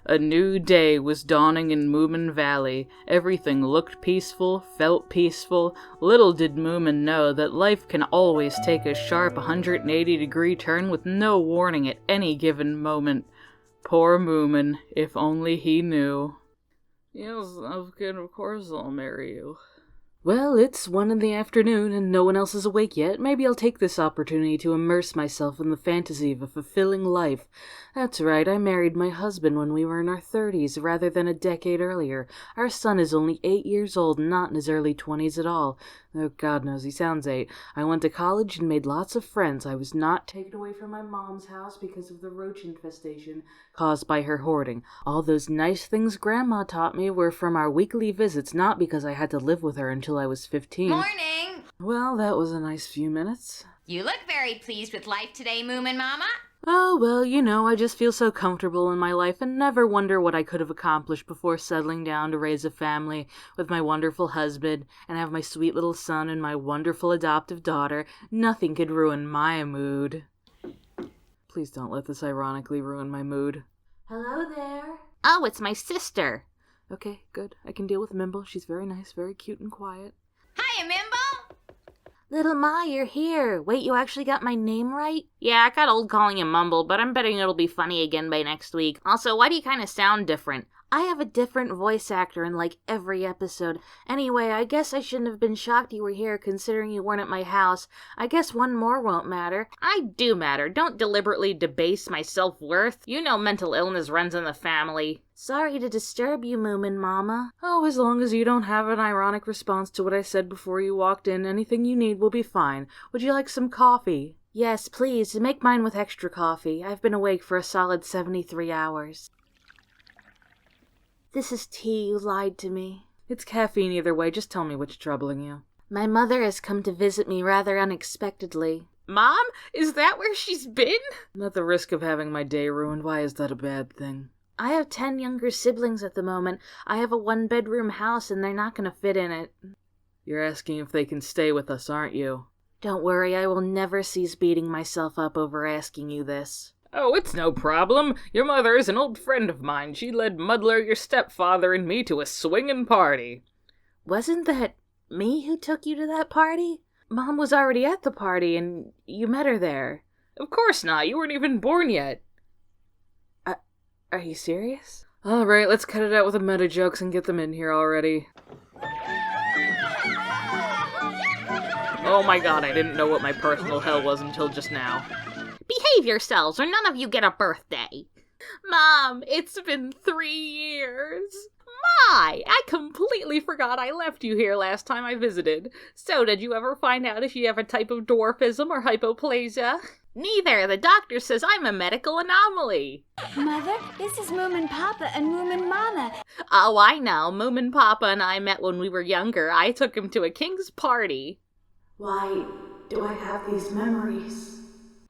A new day was dawning in Moomin Valley. Everything looked peaceful, felt peaceful. Little did Moomin know that life can always take a sharp 180-degree turn with no warning at any given moment. Poor Moomin, if only he knew. Yes, of course I'll marry you. Well, it's 1 in the afternoon and no one else is awake yet. Maybe I'll take this opportunity to immerse myself in the fantasy of a fulfilling life. That's right, I married my husband when we were in our 30s rather than a decade earlier. Our son is only 8 years old and not in his early 20s at all. Oh, God knows he sounds 8. I went to college and made lots of friends. I was not taken away from my mom's house because of the roach infestation caused by her hoarding. All those nice things Grandma taught me were from our weekly visits, not because I had to live with her until I was 15. Morning! Well, that was a nice few minutes. You look very pleased with life today, Moomin Mama. Oh, well, I just feel so comfortable in my life and never wonder what I could have accomplished before settling down to raise a family with my wonderful husband and have my sweet little son and my wonderful adoptive daughter. Nothing could ruin my mood. Please don't let this ironically ruin my mood. Hello there. Oh, it's my sister. Okay, good. I can deal with Mymble. She's very nice, very cute and quiet. Hiya, Mymble. Little Ma, you're here. Wait, you actually got my name right? Yeah, I got old calling you Mumble, but I'm betting it'll be funny again by next week. Also, why do you kind of sound different? I have a different voice actor in like every episode. Anyway, I guess I shouldn't have been shocked you were here considering you weren't at my house. I guess one more won't matter. I do matter. Don't deliberately debase my self-worth. You know mental illness runs in the family. Sorry to disturb you, Moomin Mama. Oh, as long as you don't have an ironic response to what I said before you walked in, anything you need will be fine. Would you like some coffee? Yes, please. Make mine with extra coffee. I've been awake for a solid 73 hours. This is tea. You lied to me. It's caffeine either way. Just tell me what's troubling you. My mother has come to visit me rather unexpectedly. Mom? Is that where she's been? At the risk of having my day ruined, why is that a bad thing? I have 10 younger siblings at the moment. I have a 1-bedroom house and they're not going to fit in it. You're asking if they can stay with us, aren't you? Don't worry, I will never cease beating myself up over asking you this. Oh, it's no problem. Your mother is an old friend of mine. She led Muddler, your stepfather, and me to a swingin' party. Wasn't that me who took you to that party? Mom was already at the party, and you met her there. Of course not. You weren't even born yet. Are you serious? All right, let's cut it out with the meta jokes and get them in here already. Oh my god, I didn't know what my personal hell was until just now. Behave yourselves, or none of you get a birthday. Mom, it's been 3 years. My, I completely forgot I left you here last time I visited. So, did you ever find out if you have a type of dwarfism or hypoplasia? Neither. The doctor says I'm a medical anomaly. Mother, this is Moomin Papa and Moomin Mama. Oh, I know. Moomin Papa and I met when we were younger. I took him to a king's party. Why do I have these memories?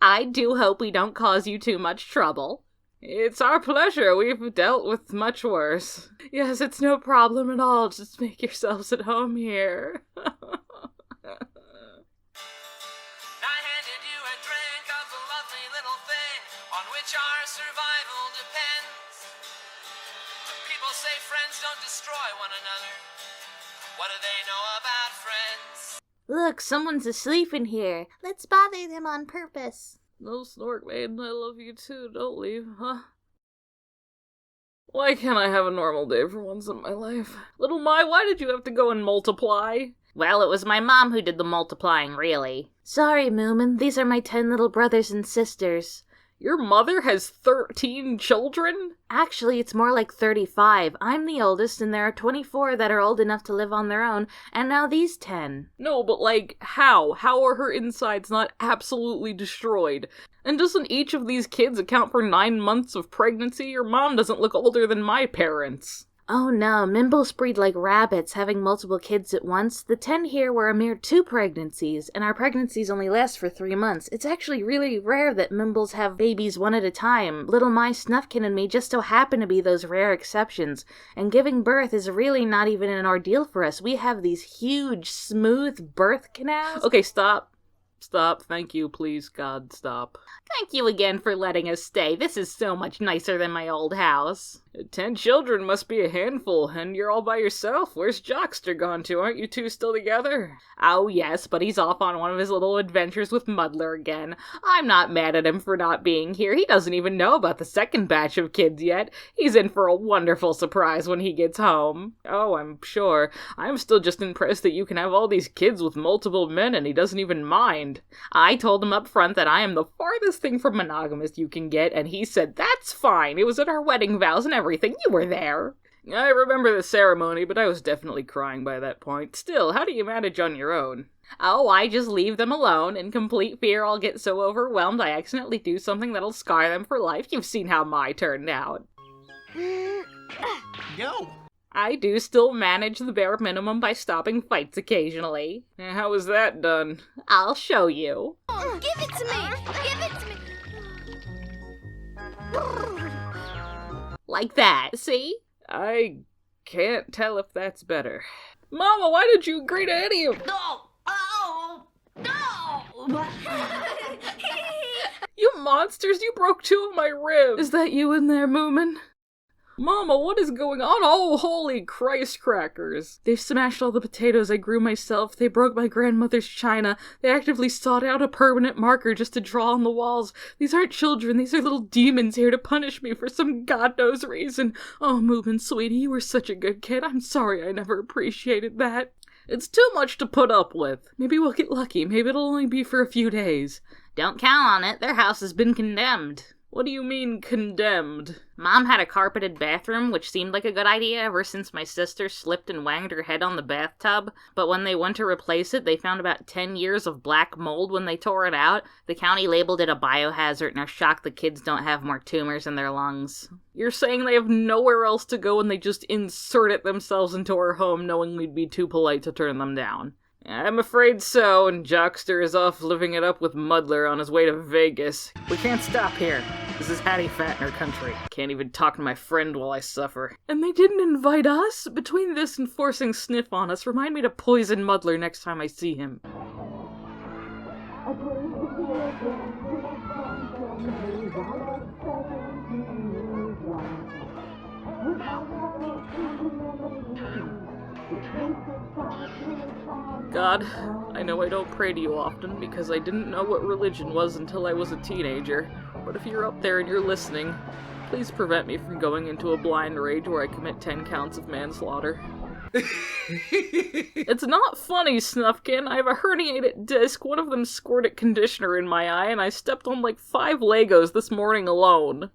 I do hope we don't cause you too much trouble. It's our pleasure. We've dealt with much worse. Yes, it's no problem at all. Just make yourselves at home here. I handed you a drink of the lovely little thing on which our survival depends. People say friends don't destroy one another. What do they know about friends? Look, someone's asleep in here. Let's bother them on purpose. No, Snork, maiden, I love you too. Don't leave, huh? Why can't I have a normal day for once in my life? Little My, why did you have to go and multiply? Well, it was my mom who did the multiplying, really. Sorry, Moomin. These are my 10 little brothers and sisters. Your mother has 13 children? Actually, it's more like 35. I'm the oldest, and there are 24 that are old enough to live on their own, and now these 10. No, but how? How are her insides not absolutely destroyed? And doesn't each of these kids account for 9 months of pregnancy? Your mom doesn't look older than my parents. Oh no, Mymbles breed like rabbits, having multiple kids at once. The 10 here were a mere 2 pregnancies, and our pregnancies only last for 3 months. It's actually really rare that Mymbles have babies one at a time. Little My, Snufkin, and me just so happen to be those rare exceptions. And giving birth is really not even an ordeal for us. We have these huge, smooth birth canals. Okay, stop. Stop. Thank you, please, God, stop. Thank you again for letting us stay. This is so much nicer than my old house. 10 children must be a handful, and you're all by yourself. Where's Jockster gone to? Aren't you two still together? Oh, yes, but he's off on one of his little adventures with Muddler again. I'm not mad at him for not being here. He doesn't even know about the second batch of kids yet. He's in for a wonderful surprise when he gets home. Oh, I'm sure. I'm still just impressed that you can have all these kids with multiple men and he doesn't even mind. I told him up front that I am the farthest thing from monogamous you can get, and he said that's fine. It was at our wedding vows and everything. You were there. I remember the ceremony, but I was definitely crying by that point. Still, how do you manage on your own? Oh, I just leave them alone. In complete fear I'll get so overwhelmed I accidentally do something that'll scar them for life. You've seen how my turned out. Go! I do still manage the bare minimum by stopping fights occasionally. How is that done? I'll show you. Oh, give it to me! Give it to me! Like that, see? I can't tell if that's better. Mama, why did you agree to any of... No! Oh! No! You monsters, you broke 2 of my ribs! Is that you in there, Moomin? Mama, what is going on? Oh, holy Christ crackers. They've smashed all the potatoes I grew myself. They broke my grandmother's china. They actively sought out a permanent marker just to draw on the walls. These aren't children. These are little demons here to punish me for some God knows reason. Oh, Moomin, sweetie, you were such a good kid. I'm sorry I never appreciated that. It's too much to put up with. Maybe we'll get lucky. Maybe it'll only be for a few days. Don't count on it. Their house has been condemned. What do you mean, condemned? Mom had a carpeted bathroom, which seemed like a good idea ever since my sister slipped and wanged her head on the bathtub, but when they went to replace it, they found about 10 years of black mold when they tore it out. The county labeled it a biohazard and are shocked the kids don't have more tumors in their lungs. You're saying they have nowhere else to go and they just inserted themselves into our home knowing we'd be too polite to turn them down? I'm afraid so, and Jockster is off living it up with Muddler on his way to Vegas. We can't stop here. This is Hattie Fattener country. Can't even talk to my friend while I suffer. And they didn't invite us? Between this and forcing Sniff on us, remind me to poison Muddler next time I see him. God, I know I don't pray to you often because I didn't know what religion was until I was a teenager, but if you're up there and you're listening, please prevent me from going into a blind rage where I commit 10 counts of manslaughter. It's not funny, Snufkin. I have a herniated disc. One of them squirted conditioner in my eye, and I stepped on like 5 Legos this morning alone.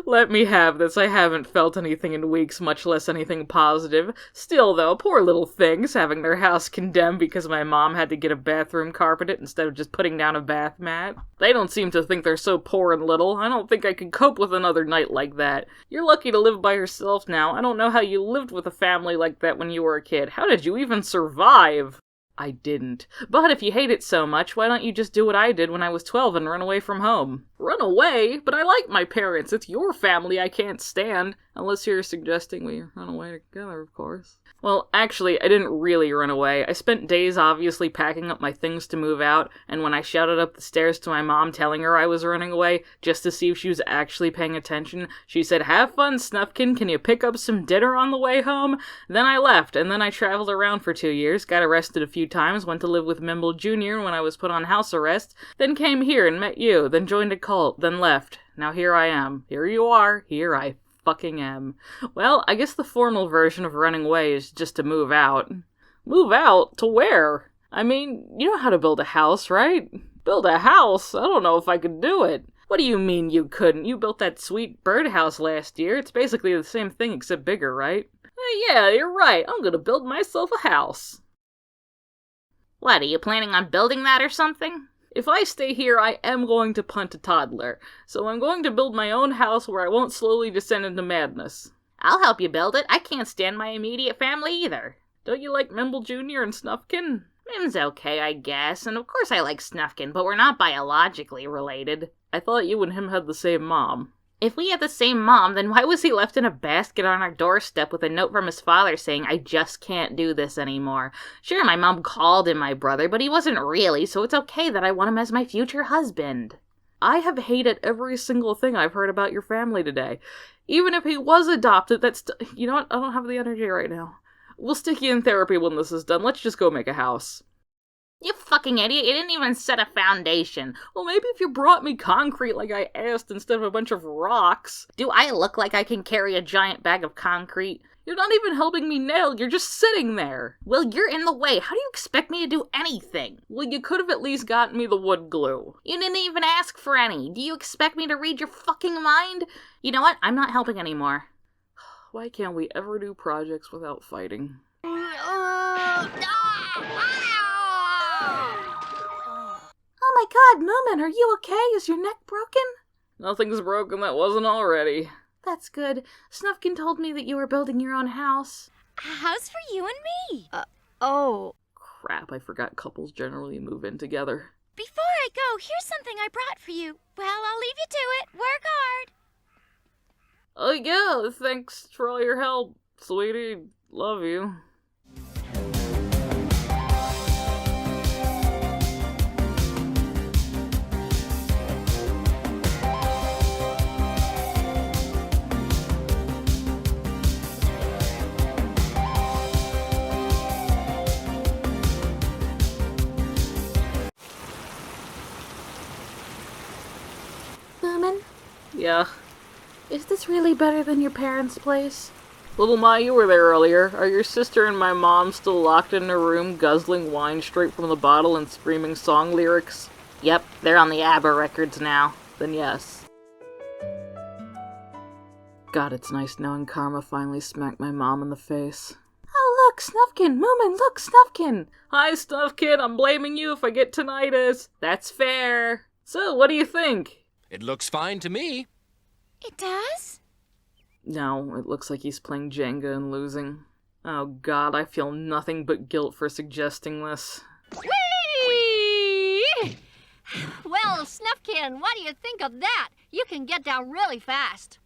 Let me have this. I haven't felt anything in weeks, much less anything positive. Still, though, poor little things, having their house condemned because my mom had to get a bathroom carpeted instead of just putting down a bath mat. They don't seem to think they're so poor and little. I don't think I could cope with another night like that. You're lucky to live by yourself now. I don't know how you lived with a family like that when you were a kid. How did you even survive? I didn't. But if you hate it so much, why don't you just do what I did when I was 12 and run away from home? Run away? But I like my parents. It's your family I can't stand. Unless you're suggesting we run away together, of course. Well, actually, I didn't really run away. I spent days obviously packing up my things to move out, and when I shouted up the stairs to my mom telling her I was running away, just to see if she was actually paying attention, she said, "Have fun, Snufkin, can you pick up some dinner on the way home?" Then I left, and then I traveled around for 2 years, got arrested a few times, went to live with Mymble Jr. when I was put on house arrest, then came here and met you, then joined a cult, then left. Now here I am. Here you are. Here I fucking am. Well, I guess the formal version of running away is just to move out. Move out? To where? I mean, you know how to build a house, right? Build a house? I don't know if I could do it. What do you mean you couldn't? You built that sweet birdhouse last year. It's basically the same thing except bigger, right? Yeah, you're right. I'm gonna build myself a house. What, are you planning on building that or something? If I stay here, I am going to punt a toddler, so I'm going to build my own house where I won't slowly descend into madness. I'll help you build it. I can't stand my immediate family either. Don't you like Mymble Jr. and Snufkin? Mim's okay, I guess, and of course I like Snufkin, but we're not biologically related. I thought you and him had the same mom. If we had the same mom, then why was he left in a basket on our doorstep with a note from his father saying, "I just can't do this anymore"? Sure, my mom called him my brother, but he wasn't really, so it's okay that I want him as my future husband. I have hated every single thing I've heard about your family today. Even if he was adopted, you know what? I don't have the energy right now. We'll stick you in therapy when this is done. Let's just go make a house. You fucking idiot, you didn't even set a foundation. Well, maybe if you brought me concrete like I asked instead of a bunch of rocks. Do I look like I can carry a giant bag of concrete? You're not even helping me nail, you're just sitting there. Well, you're in the way. How do you expect me to do anything? Well, you could have at least gotten me the wood glue. You didn't even ask for any. Do you expect me to read your fucking mind? You know what? I'm not helping anymore. Why can't we ever do projects without fighting? Oh my god, Moomin, are you okay? Is your neck broken? Nothing's broken that wasn't already. That's good. Snufkin told me that you were building your own house. A house for you and me. Oh. Crap, I forgot couples generally move in together. Before I go, here's something I brought for you. Well, I'll leave you to it. Work hard. Oh yeah, thanks for all your help, sweetie. Love you. Moomin, Yeah. is this really better than your parents' place? Little Ma, you were there earlier. Are your sister and my mom still locked in a room, guzzling wine straight from the bottle and screaming song lyrics? Yep, they're on the ABBA records now. Then yes. God, it's nice knowing Karma finally smacked my mom in the face. Oh, look, Snufkin! Moomin, look, Snufkin! Hi, Snufkin, I'm blaming you if I get tinnitus. That's fair. So, what do you think? It looks fine to me. It does? No, it looks like he's playing Jenga and losing. Oh god, I feel nothing but guilt for suggesting this. Whee! Well, Snufkin, what do you think of that? You can get down really fast.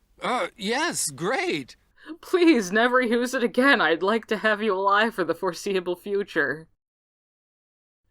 Yes, great. Please, never use it again. I'd like to have you alive for the foreseeable future.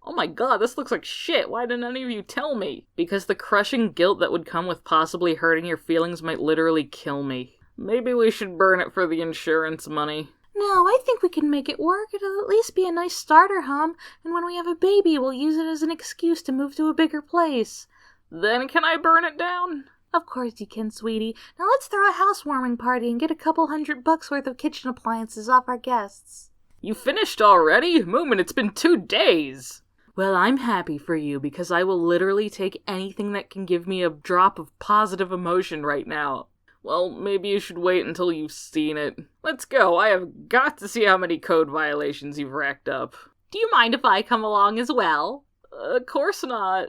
Oh my god, this looks like shit. Why didn't any of you tell me? Because the crushing guilt that would come with possibly hurting your feelings might literally kill me. Maybe we should burn it for the insurance money. No, I think we can make it work. It'll at least be a nice starter home, and when we have a baby, we'll use it as an excuse to move to a bigger place. Then can I burn it down? Of course you can, sweetie. Now let's throw a housewarming party and get a couple $100 worth of kitchen appliances off our guests. You finished already? Moomin, it's been 2 days! Well, I'm happy for you, because I will literally take anything that can give me a drop of positive emotion right now. Well, maybe you should wait until you've seen it. Let's go, I have got to see how many code violations you've racked up. Do you mind if I come along as well? Of course not.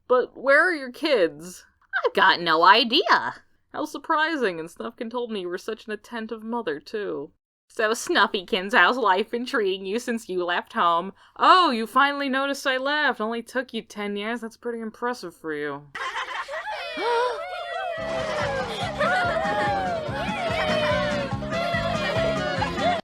But where are your kids? I've got no idea. How surprising, and Snufkin told me you were such an attentive mother, too. So, Snuffykins, how's life been treating you since you left home? Oh, you finally noticed I left. Only took you 10 years. That's pretty impressive for you.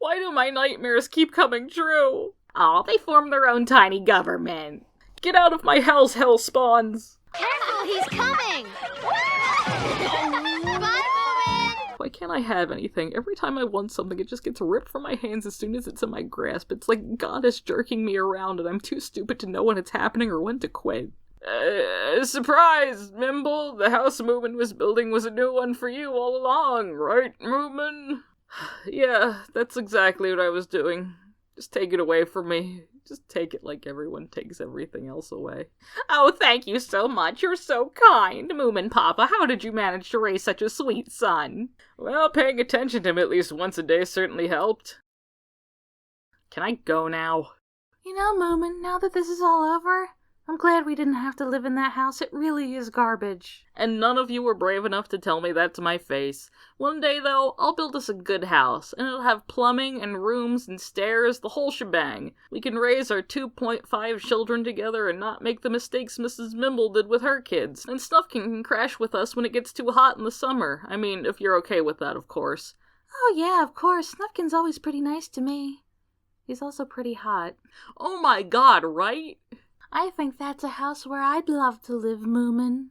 Why do my nightmares keep coming true? Oh, they formed their own tiny government. Get out of my house, hell spawns! Careful, he's coming! Bye, Moomin! Why can't I have anything? Every time I want something, it just gets ripped from my hands as soon as it's in my grasp. It's like God is jerking me around and I'm too stupid to know when it's happening or when to quit. Surprise, Mymble! The house Moomin was building was a new one for you all along, right, Moomin? Yeah, that's exactly what I was doing. Just take it away from me. Just take it like everyone takes everything else away. Oh, thank you so much. You're so kind. Moomin Papa, how did you manage to raise such a sweet son? Well, paying attention to him at least once a day certainly helped. Can I go now? You know, Moomin, now that this is all over, I'm glad we didn't have to live in that house. It really is garbage. And none of you were brave enough to tell me that to my face. One day, though, I'll build us a good house, and it'll have plumbing and rooms and stairs, the whole shebang. We can raise our 2.5 children together and not make the mistakes Mrs. Mymble did with her kids. And Snufkin can crash with us when it gets too hot in the summer. I mean, if you're okay with that, of course. Oh yeah, of course. Snufkin's always pretty nice to me. He's also pretty hot. Oh my god, right? I think that's a house where I'd love to live, Moomin.